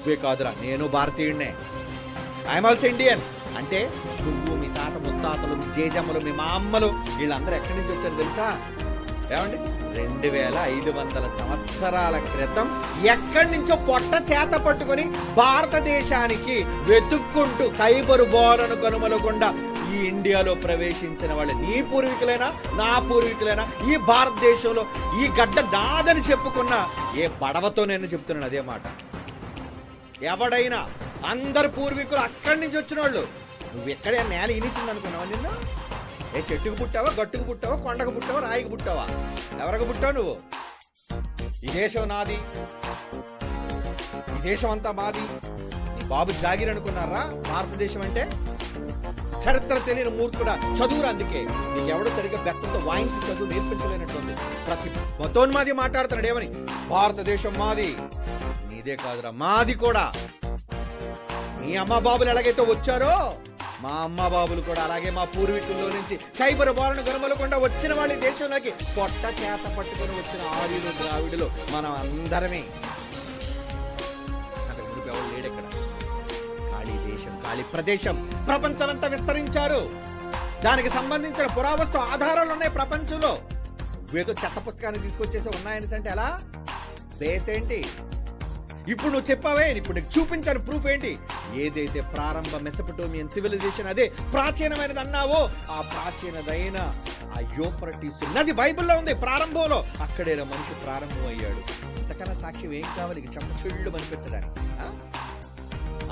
నువ్వే కాదురా, నేను భారతీయుడినే. I'm also Indian. అంటే నువ్వు, మీ తాత ముత్తాతలు, మీ జేజమ్మలు, మీ మా అమ్మలు వీళ్ళందరూ ఎక్కడి నుంచి వచ్చారు తెలుసా? ఏమండి, 2500 సంవత్సరాల క్రితం ఎక్కడి నుంచో పొట్ట చేత పట్టుకొని భారతదేశానికి వెతుక్కుంటూ ఖైబరు బోరను కనుమలకుండా ఈ ఇండియాలో ప్రవేశించిన వాళ్ళు నీ పూర్వీకులైనా నా పూర్వీకులైనా, ఈ భారతదేశంలో ఈ గడ్డ నాదని చెప్పుకున్న ఏ పడవతో నేను చెప్తున్నాను అదే మాట. ఎవడైనా అందరు పూర్వీకులు అక్కడి నుంచి వచ్చిన వాళ్ళు. నువ్వు ఎక్కడే నేల ఇనిసింది అనుకున్నావా? నిన్న ఏ చెట్టుకు పుట్టావా, గట్టుకు పుట్టావా, కొండకు పుట్టావా, రాయికి పుట్టావా? ఎవరికి పుట్టావు నువ్వు? ఈ దేశం నాది, ఈ దేశం అంతా మాది. నీ బాబు జాగిర్ అనుకున్నారా భారతదేశం అంటే? చరిత్ర తెలియని మూర్ఖుడా, చదువురా. అందుకే నీకెవడో సరిగ్గా బెత్తంతో వాయించి చదువు నేర్పించలేనట్టుంది. ప్రతి మతోన్మాది మాట్లాడుతున్నాడు ఏమని, భారతదేశం మాది. నీదే కాదురా, మాది కూడా. మీ అమ్మ బాబులు ఎలాగైతే వచ్చారో మా అమ్మ బాబులు కూడా అలాగే మా పూర్వీకుల్లో నుంచి ఖైబర్ బోరను గనుమలకుండా వచ్చిన వాళ్ళ దేశంలోకి పొట్ట చేత పట్టుకొని వచ్చిన ఆర్యులు, ద్రావిడులు మనం అందరమే. అక్కడ గురుపు ఎవరు లేడెక్కడ. ఖాళీ దేశం, ఖాళీ ప్రదేశం, ప్రపంచమంతా విస్తరించారు. దానికి సంబంధించిన పురావస్తు ఆధారాలు ఉన్నాయి ప్రపంచంలో. ఏదో చెత్త పుస్తకాన్ని తీసుకొచ్చేసి ఉన్నాయని అంటే ఎలా? బేస్ ఏంటి? ఇప్పుడు నువ్వు చెప్పావే, ఇప్పుడు నీకు చూపించాను ప్రూఫ్ ఏంటి? ఏదైతే ప్రారంభ మెసొపొటేమియన్ సివిలైజేషన్ అదే ప్రాచీనమైనది అన్నావో, ఆ ప్రాచీనదైన ఆ యూఫ్రటీస్ నది బైబిల్లో ఉంది. ప్రారంభంలో అక్కడే మనిషి ప్రారంభం అయ్యాడు. అంతకన్నా సాక్ష్యం ఏం కావాలి చెమచెళ్ళు అనిపించడానికి?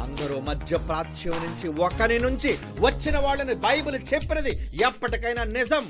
అందరూ మధ్య ప్రాచ్యం నుంచి ఒకరి నుంచి వచ్చిన వాళ్ళని బైబిల్ చెప్పినది ఎప్పటికైనా నిజం.